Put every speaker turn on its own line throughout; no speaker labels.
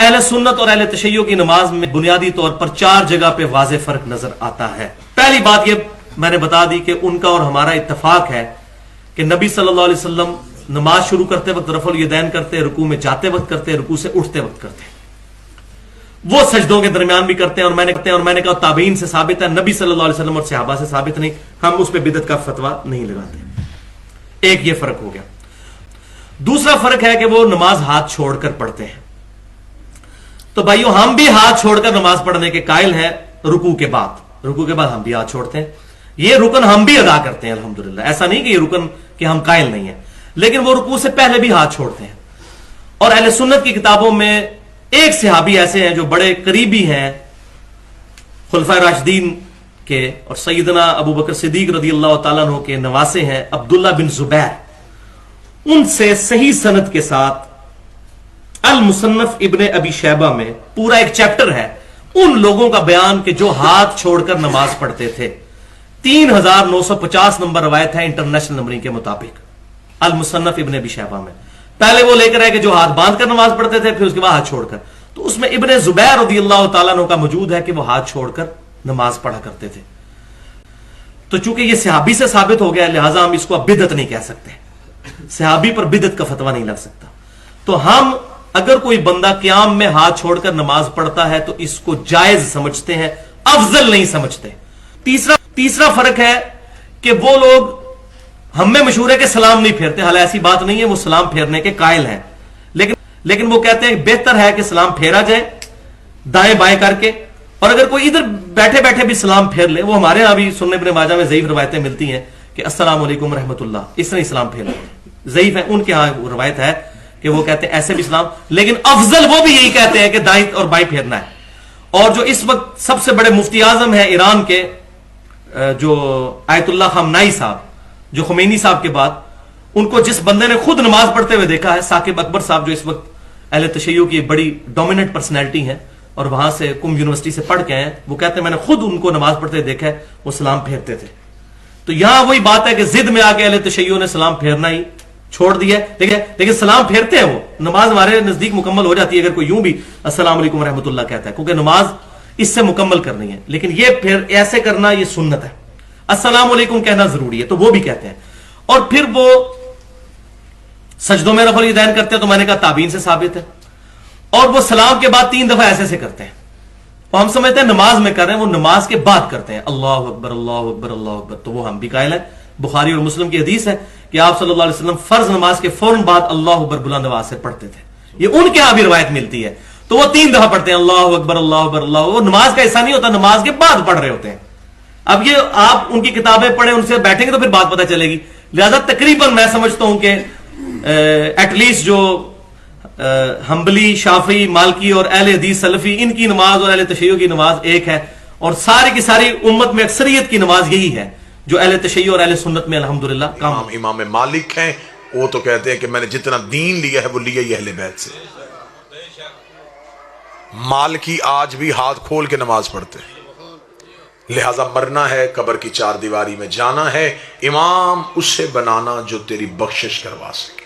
अहले सुन्नत और अहले तशय्युह की नमाज में बुनियादी तौर पर 4 जगह पे वाज़े फर्क नजर आता है। पहली बात ये मैंने बता दी कि उनका और हमारा इत्तेफाक है कि नबी सल्लल्लाहु अलैहि वसल्लम नमाज शुरू करते वक्त रफ़ुल यदैन करते, रुकू में जाते वक्त करते, रुकू से उठते वक्त करते, वो सजदों के दरमियान भी करते हैं। और मैंने कहा ताबीन से साबित है, नबी सल्लल्लाहु अलैहि वसल्लम और सहाबा से साबित नहीं। हम उस पर बिदअत का फतवा नहीं लगाते। एक ये फर्क हो गया। दूसरा फर्क है कि वो नमाज हाथ छोड़कर पढ़ते हैं। तो भाइयों, हम भी हाथ छोड़कर नमाज पढ़ने के कायल हैं। रुकू के बाद हम भी हाथ छोड़ते हैं। ये रुकन हम भी अदा करते हैं अल्हम्दुलिल्लाह। ऐसा नहीं कि ये रुकन कि हम कायल नहीं है, लेकिन वो रुकू से पहले भी हाथ छोड़ते हैं। और अहले सुन्नत की किताबों में एक सहाबी ऐसे हैं जो बड़े करीबी हैं खुलफाए राशिदीन के और सैयदना अबू बकर सिद्दीक रज़ियल्लाहु ताला अन्हु के नवासे हैं, अब्दुल्ला बिन जुबैर। उनसे सही सनद के साथ अल मुसन्नफ इब्ने अबी शैबा में पूरा एक चैप्टर है उन लोगों का बयान कि जो हाथ छोड़कर नमाज पढ़ते थे। 3950 नंबर रवायत है इंटरनेशनल नंबरिंग के मुताबिक अल मुसन्नफ इब्ने अबी शैबा में। पहले वो लेकर आए कि जो हाथ बांध कर नमाज पढ़ते थे, फिर उसके बाद हाथ छोड़कर। तो उसमें इब्ने जुबैर रज़ियल्लाहु ताला अन्हु का मौजूद है कि वो हाथ छोड़कर नमाज पढ़ा करते थे। तो चूंकि ये सहाबी से साबित हो गया, लिहाजा हम इसको अब बिदअत नहीं कह सकते। सहाबी पर बिदअत का फतवा नहीं लग सकता। तो हम अगर कोई बंदा क़याम में हाथ छोड़कर नमाज पढ़ता है तो इसको जायज समझते हैं, अफजल नहीं समझते। तीसरा फर्क है कि वो लोग हमें मशहूर है कि सलाम नहीं फेरते। हालांकि ऐसी बात नहीं है, वो सलाम फेरने के कायल हैं, लेकिन वो कहते हैं बेहतर है कि सलाम फेरा जाए दाएं बाएं करके, और अगर कोई इधर बैठे बैठे भी सलाम फेर ले। वो हमारे यहां भी सुन्नत इब्ने माजा में ज़ईफ रवायतें मिलती हैं कि अस्सलामु अलैकुम रहमतुल्लाह, इस तरह सलाम फेर ले, ज़ईफ है। उनके यहां रवायत है कि वो कहते हैं ऐसे भी सलाम, लेकिन अफजल वो भी यही कहते हैं कि दाएं और बाएं फेरना है। और जो इस वक्त सबसे बड़े मुफ्ती आजम है ईरान के, जो आयतुल्लाह खamenei साहब, जो खुमैनी साहब के बाद, उनको जिस बंदे ने खुद नमाज पढ़ते हुए देखा है, साकिब अकबर साहब, जो इस वक्त अहले तशय्युह की बड़ी डोमिनेंट पर्सनैलिटी है और वहां से कुम यूनिवर्सिटी से पढ़ के आए, वो कहते हैं मैंने खुद उनको नमाज पढ़ते हुए देखा है, वो सलाम फेरते थे। तो यहां वही बात है कि जिद में आके अहले तशय्युह ने सलाम फेरना ही छोड़ दिया। लेकिन सलाम फेरते हैं वो, नमाज हमारे नजदीक मुकम्मल हो जाती है अगर कोई यूं भी अस्सलाम वालेकुम रहमतुल्लाह कहता है, क्योंकि नमाज इससे मुकम्मल करनी है। लेकिन ये फिर ऐसे करना ये सुन्नत है, अस्सलाम वालेकुम कहना जरूरी है, तो वो भी कहते हैं। और फिर वो सजदों में रफ़ुल यदैन करते हैं, तो मैंने कहा ताबीन से साबित है। और वो सलाम के बाद 3 दफा ऐसे करते हैं, और हम समझते हैं नमाज में कर रहे हैं, वो नमाज के बाद करते हैं अल्लाहु अकबर अल्लाहु अकबर अल्लाहु अकबर। तो वो हम भी कायल है। बुखारी और मुस्लिम की हदीस है कि आप सल्लल्लाहु अलैहि वसल्लम फर्ज नमाज के फौरन बाद अल्लाहु अकबर बुलंद आवाज से पढ़ते थे। ये उनके यहां भी रिवायत मिलती है। तो वो 3 दफा पढ़ते हैं अल्लाहु अकबर अल्लाहु अकबर अल्लाहु। वो नमाज का ऐसा नहीं होता, नमाज के बाद पढ़ रहे होते हैं। अब ये आप उनकी किताबें पढ़े, उनसे बैठेंगे तो फिर बात पता चलेगी। लिहाजा तकरीबन मैं समझता हूं कि एटलीस्ट जो हम्बली, शाफी, मालकी और अहले हदीस सलफी, इनकी नमाज और अहले तशय्युह की नमाज एक है। और सारी की सारी उम्मत में अक्सरियत की नमाज यही है जो अहले तशय्युह और अहले सुन्नत में अल्हम्दुलिल्लाह काम।
इमाम मालिक हैं, वो तो कहते हैं कि मैंने जितना दीन लिया है वो लिया ही अहले बैत से। मालिकी आज भी हाथ खोल के नमाज पढ़ते हैं। लिहाजा मरना है, कब्र की 4 दीवारी में जाना है, इमाम उससे बनाना जो तेरी बख्शिश करवा सके।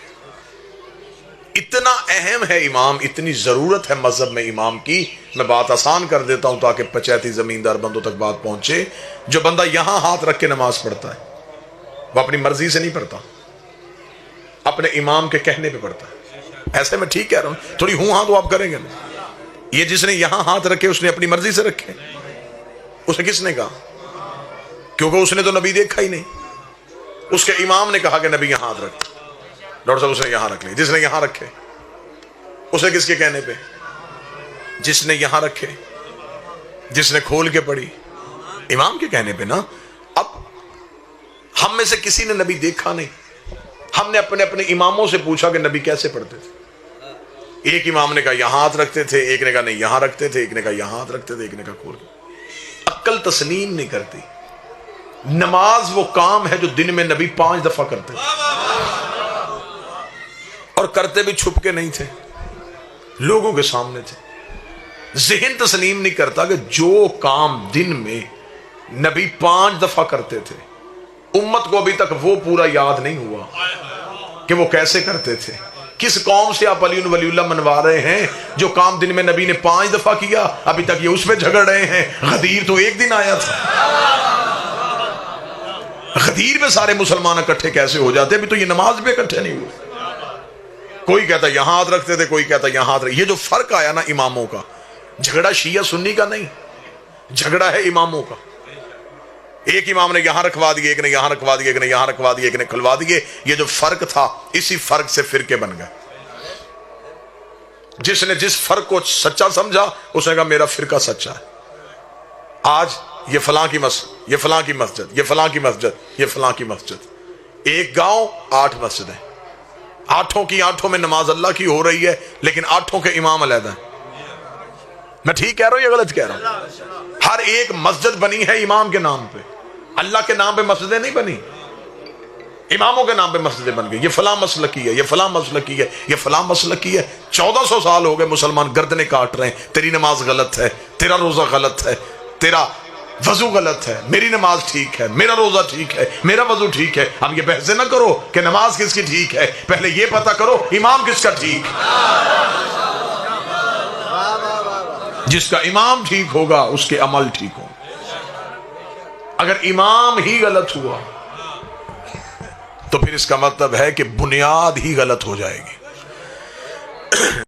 इतना अहम है इमाम, इतनी जरूरत है मजहब में इमाम की। मैं बात आसान कर देता हूं ताकि पंचायती जमींदार बंदों तक बात पहुंचे। जो बंदा यहां हाथ रख के नमाज पढ़ता है वो अपनी मर्जी से नहीं पढ़ता, अपने इमाम के कहने पे पढ़ता है। ऐसे मैं ठीक कह रहा हूं, थोड़ी हूं हां तो आप करेंगे ना। ये जिसने यहां हाथ रखे उसने अपनी मर्जी से रखे। उसे किसने कहा? क्योंकि उसने तो नबी देखा ही नहीं। उसके इमाम ने कहा कि नबी यहां हाथ रख। डॉक्टर साहब उसने यहां रख ली। जिसने यहां रखे उसे किसके कहने पे? जिसने यहां रखे, जिसने खोल के पढ़ी, इमाम के कहने पे ना। अब हम में से किसी ने नबी देखा नहीं, हमने अपने अपने इमामों से पूछा कि नबी कैसे पढ़ते थे। एक इमाम ने कहा यहां हाथ रखते थे, एक ने कहा नहीं यहां रखते थे, एक ने कहा यहां हाथ रखते थे, एक ने कहा खोल के। अक्ल तस्लीम नहीं करती। नमाज वो काम है जो दिन में नबी 5 दफा करते थे, और करते भी छुप के नहीं थे, लोगों के सामने थे। ज़हन तस्लीम नहीं करता कि जो काम दिन में नबी 5 दफा करते थे, उम्मत को अभी तक वो पूरा याद नहीं हुआ कि वो कैसे करते थे। کس قوم سے آپ علی ولی اللہ منوا رہے ہیں جو کام دن میں نبی نے 5 دفعہ کیا، ابھی تک یہ اس پہ جھگڑ رہے ہیں؟ غدیر تو ایک دن آیا تھا، غدیر میں سارے مسلمان اکٹھے کیسے ہو جاتے؟ ابھی تو یہ نماز پہ اکٹھے نہیں ہوئے، کوئی کہتا یہاں ہاتھ رکھتے تھے، کوئی کہتا یہاں ہاتھ رکھتے۔ یہ جو فرق آیا نا اماموں کا، جھگڑا شیعہ سنی کا نہیں، جھگڑا ہے اماموں کا۔ ایک امام نے یہاں رکھوا دیے، ایک نے یہاں رکھوا دیے، ایک نے یہاں رکھوا دیے، ایک نے کھلوا دیے۔ یہ جو فرق تھا، اسی فرق سے فرقے بن گئے۔ جس نے جس فرق کو سچا سمجھا اس نے کہا میرا فرقہ سچا ہے۔ آج یہ فلاں کی مسجد، یہ فلاں کی مسجد، یہ فلاں کی مسجد، یہ فلاں کی مسجد، ایک گاؤں 8 مسجدیں، 8 کی 8 میں نماز اللہ کی ہو رہی ہے، لیکن 8 کے امام علیحدہ ہیں۔ میں ٹھیک کہہ رہا ہوں یا غلط کہہ رہا ہوں؟ ہر ایک مسجد بنی ہے امام کے نام پہ، اللہ کے نام پہ مسجدیں نہیں بنی، اماموں کے نام پہ مسجدیں بن گئی۔ یہ فلاں مسلکی ہے، یہ فلاں مسلکی ہے، یہ فلاں مسلکی ہے۔ 1400 سال ہو گئے مسلمان گردنیں کاٹ رہے ہیں، تیری نماز غلط ہے، تیرا روزہ غلط ہے، تیرا وضو غلط ہے، میری نماز ٹھیک ہے، میرا روزہ ٹھیک ہے، میرا وضو ٹھیک ہے۔ اب یہ بحث نہ کرو کہ نماز کس کی ٹھیک ہے، پہلے یہ پتہ کرو امام کس کا ٹھیک ہے۔ جس کا امام ٹھیک ہوگا اس کے عمل ٹھیک ہوں۔ اگر امام ہی غلط ہوا تو پھر اس کا مطلب ہے کہ بنیاد ہی غلط ہو جائے گی۔